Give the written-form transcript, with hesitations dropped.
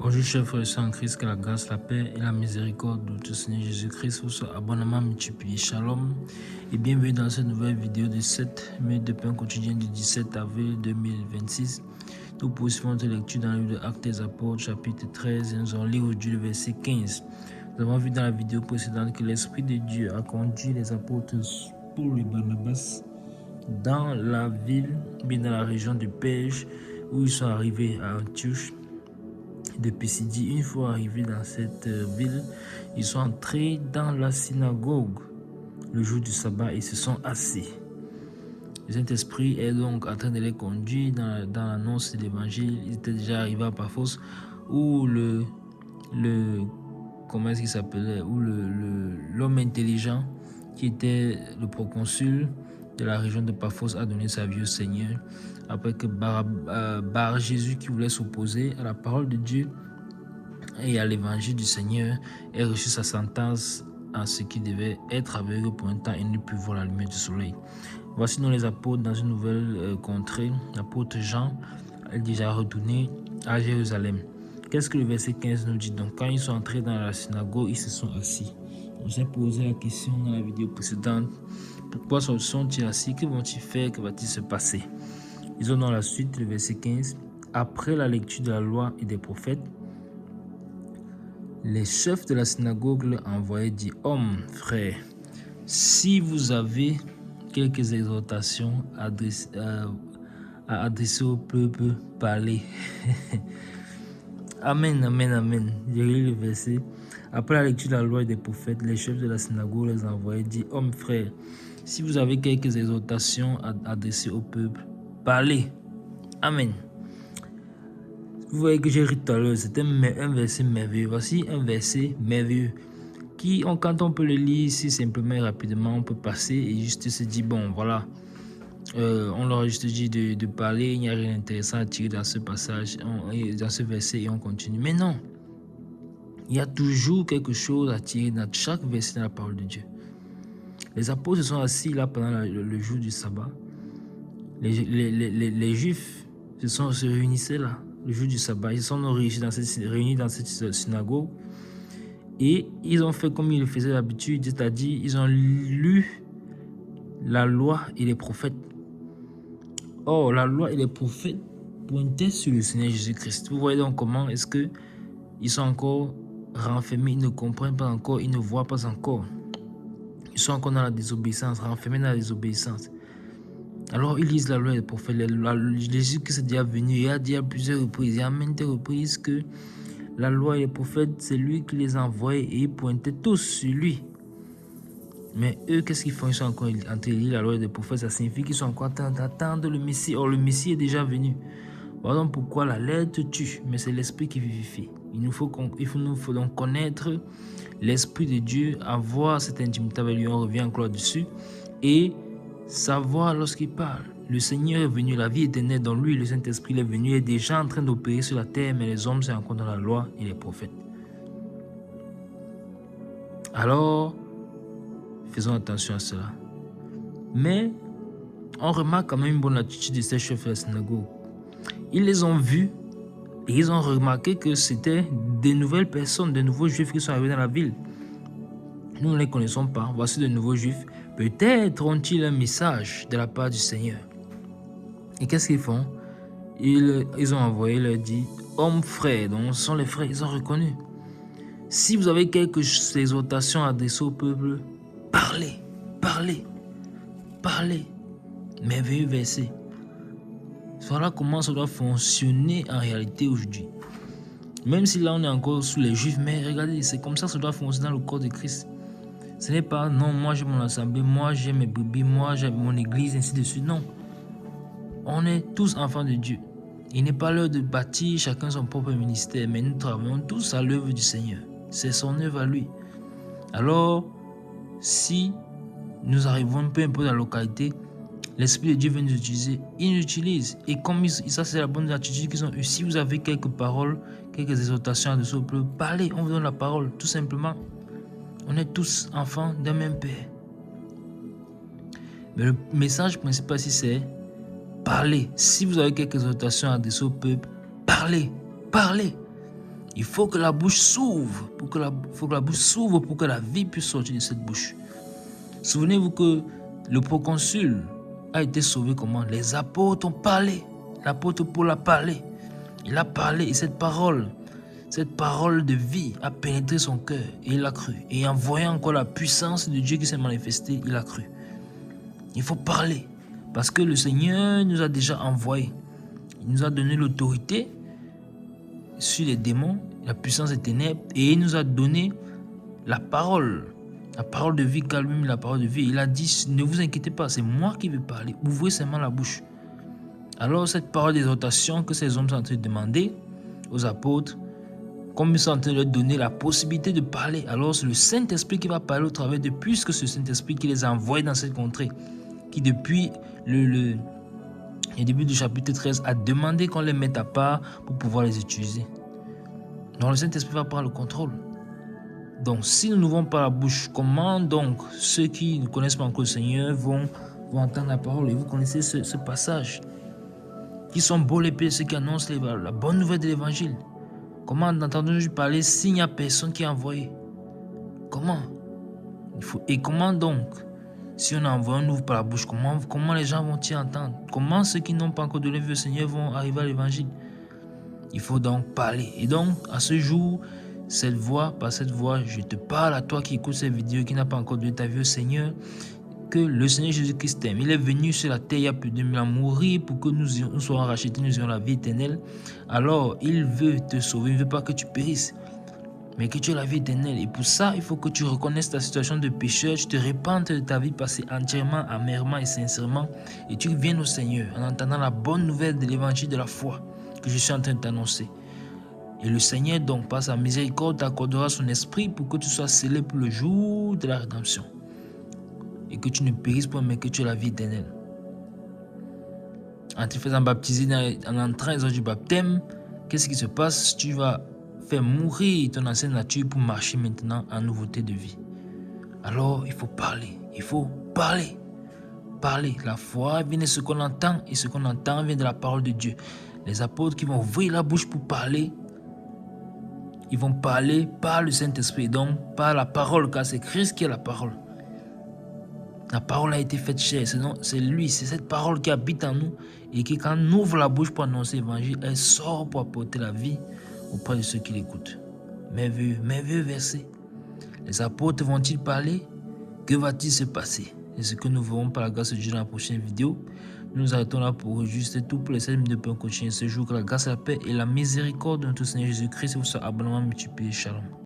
Bonjour chers frères et sœurs en Christ, que la grâce, la paix et la miséricorde de notre Seigneur Jésus-Christ vous soient abondamment multipliés. Shalom et bienvenue dans cette nouvelle vidéo de 7 minutes de pain quotidien du 17 avril 2026. Nous poursuivons notre lecture dans le livre de Actes des Apôtres, chapitre 13, et nous allons lire aujourd'hui le verset 15. Nous avons vu dans la vidéo précédente que l'Esprit de Dieu a conduit les apôtres Paul et Barnabas dans la ville, bien dans la région de Perge, où ils sont arrivés à Antioche de Pisidie. Une fois arrivés dans cette ville, ils sont entrés dans la synagogue le jour du sabbat et se sont assis. Le Saint-Esprit est donc en train de les conduire dans l'annonce de l'évangile. Ils étaient déjà arrivés à Paphos où comment est-ce qu'il s'appelait, où l'homme intelligent qui était le proconsul de la région de Paphos a donné sa vie au Seigneur. Après que Bar Jésus, qui voulait s'opposer à la parole de Dieu et à l'évangile du Seigneur, ait reçu sa sentence à ce qui devait être aveugle pour un temps et ne plus voir la lumière du soleil. Voici nous les apôtres dans une nouvelle contrée. L'apôtre Jean est déjà retourné à Jérusalem. Qu'est-ce que le verset 15 nous dit? Donc, quand ils sont entrés dans la synagogue, ils se sont assis. On s'est posé la question dans la vidéo précédente. Pourquoi sont-ils assis? Que vont-ils faire? Que va-t-il se passer? Ils ont dans la suite le verset 15. Après la lecture de la loi et des prophètes, les chefs de la synagogue leur envoyaient dire: Hommes, frères, si vous avez quelques exhortations à adresser au peuple, parlez. Amen, amen, amen. J'ai lu le verset. Après la lecture de la loi et des prophètes, les chefs de la synagogue les envoyaient dire: Hommes, frères, si vous avez quelques exhortations à adresser au peuple, parlez. Amen. Vous voyez que j'ai ri tout à l'heure, c'était un verset merveilleux. Voici un verset merveilleux qui, quand on peut le lire ici simplement et rapidement, on peut passer et juste se dire: bon, voilà, on leur a juste dit de parler, il n'y a rien d'intéressant à tirer dans ce passage, dans ce verset, et on continue. Mais non, il y a toujours quelque chose à tirer dans chaque verset de la parole de Dieu. Les apôtres se sont assis là pendant le jour du sabbat. Les Juifs se réunissaient là le jour du sabbat. Ils se sont réunis dans cette synagogue et ils ont fait comme ils le faisaient d'habitude, c'est-à-dire ils ont lu la loi et les prophètes. Or, la loi et les prophètes pointaient sur le Seigneur Jésus-Christ. Vous voyez donc comment est-ce qu'ils sont encore renfermés, ils ne comprennent pas encore, ils ne voient pas encore. Ils sont encore dans la désobéissance, renfermés dans la désobéissance. Alors, ils lisent la loi et les prophètes. Jésus-Christ est déjà venu et a dit à plusieurs reprises, et à maintes reprises, que la loi et les prophètes, c'est lui qui les envoyait et ils pointaient tous sur lui. Mais eux, qu'est-ce qu'ils font? Ils sont encore en train de lire la loi et les prophètes. Ça signifie qu'ils sont encore en train d'attendre le Messie. Or, le Messie est déjà venu. Voilà pourquoi la lettre tue, mais c'est l'esprit qui vivifie. Il nous faut donc connaître l'esprit de Dieu, avoir cette intimité avec lui, on revient encore là-dessus, et savoir lorsqu'il parle. Le Seigneur est venu, la vie éternelle dans lui, le Saint-Esprit est venu, il est déjà en train d'opérer sur la terre, mais les hommes sont encore dans la loi et les prophètes. Alors, faisons attention à cela. Mais, on remarque quand même une bonne attitude de ces chefs de la synagogue. Ils les ont vus et ils ont remarqué que c'était de nouvelles personnes, de nouveaux juifs qui sont arrivés dans la ville. Nous ne les connaissons pas. Voici de nouveaux juifs. Peut-être ont-ils un message de la part du Seigneur. Et qu'est-ce qu'ils font? Ils ont envoyé, leur dit: Hommes, frères. Donc ce sont les frères, ils ont reconnu. Si vous avez quelques exhortations adressées au peuple, parlez, parlez, parlez. Merveilleux verset. Voilà comment ça doit fonctionner en réalité aujourd'hui. Même si là on est encore sous les juifs, mais regardez, c'est comme ça que ça doit fonctionner dans le corps de Christ. Ce n'est pas non, moi j'ai mon assemblée, moi j'ai mes brebis, moi j'ai mon église, ainsi de suite. Non. On est tous enfants de Dieu. Il n'est pas l'heure de bâtir chacun son propre ministère, mais nous travaillons tous à l'œuvre du Seigneur. C'est son œuvre à lui. Alors, si nous arrivons peu importe la localité, l'Esprit de Dieu vient nous utiliser, il nous utilise. Et comme ça, c'est la bonne attitude qu'ils ont eue. Si vous avez quelques paroles, quelques exhortations de ce peuple, parlez, on vous donne la parole, tout simplement. On est tous enfants d'un même Père. Mais le message principal ici, c'est parlez. Si vous avez quelques exhortations à adresser au peuple, parlez, parlez. Il faut que la bouche s'ouvre, pour que la vie puisse sortir de cette bouche. Souvenez-vous que le proconsul a été sauvé comment? Les apôtres ont parlé. L'apôtre Paul a parlé. Il a parlé et cette parole de vie a pénétré son cœur et il a cru. Et en voyant encore la puissance de Dieu qui s'est manifestée, il a cru. Il faut parler parce que le Seigneur nous a déjà envoyés. Il nous a donné l'autorité sur les démons, la puissance des ténèbres et il nous a donné la parole de vie, car lui-même la parole de vie. Il a dit, ne vous inquiétez pas, c'est moi qui vais parler. Ouvrez seulement la bouche. Alors cette parole d'exhortation que ces hommes sont en train de demander aux apôtres, comme ils sont en train de leur donner la possibilité de parler, alors c'est le Saint-Esprit qui va parler au travers de, puisque c'est le Saint-Esprit qui les a envoyés dans cette contrée, qui depuis le début du chapitre 13 a demandé qu'on les mette à part pour pouvoir les utiliser. Donc le Saint-Esprit va prendre le contrôle. Donc si nous n'ouvrons pas la bouche, comment donc ceux qui ne connaissent pas encore le Seigneur vont entendre la parole? Et vous connaissez ce passage. Qui sont beaux les pays, ceux qui annoncent la bonne nouvelle de l'évangile. Comment entendons-nous parler s'il n'y a personne qui est envoyé? Comment? Et comment donc, si on envoie, on n'ouvre pas la bouche, comment les gens vont-ils entendre? Comment ceux qui n'ont pas encore donné le Seigneur vont arriver à l'évangile? Il faut donc parler. Et donc, à ce jour, par cette voix, je te parle à toi qui écoutes cette vidéo, qui n'a pas encore donné ta vie au Seigneur, que le Seigneur Jésus-Christ t'aime. Il est venu sur la terre il y a plus de 2000 ans mourir pour que nous soyons rachetés, nous ayons la vie éternelle. Alors, il veut te sauver, il ne veut pas que tu périsses, mais que tu aies la vie éternelle. Et pour ça, il faut que tu reconnaisses ta situation de pécheur, tu te repentes de ta vie passée entièrement, amèrement et sincèrement, et tu viennes au Seigneur en entendant la bonne nouvelle de l'évangile de la foi que je suis en train de t'annoncer. Et le Seigneur, donc, par sa miséricorde, t'accordera son esprit pour que tu sois scellé pour le jour de la rédemption. Et que tu ne périsses pas, mais que tu aies la vie éternelle. En te faisant baptiser, en entrant dans du baptême, qu'est-ce qui se passe? Tu vas faire mourir ton ancienne nature pour marcher maintenant en nouveauté de vie. Alors, il faut parler. Il faut parler. Parler. La foi vient de ce qu'on entend, et ce qu'on entend vient de la parole de Dieu. Les apôtres qui vont ouvrir la bouche pour parler, ils vont parler par le Saint-Esprit, donc par la parole, car c'est Christ qui est la parole. La parole a été faite chair, c'est lui, c'est cette parole qui habite en nous et qui, quand on ouvre la bouche pour annoncer l'évangile, elle sort pour apporter la vie auprès de ceux qui l'écoutent. Merveilleux verset. Les apôtres vont-ils parler? Que va-t-il se passer? C'est ce que nous verrons par la grâce de Dieu dans la prochaine vidéo. Nous nous arrêtons là pour juste tout pour les 7 minutes de continuer ce jour. Que la grâce, la paix et la miséricorde de notre Seigneur Jésus-Christ vous soient abondamment multipliées. Shalom.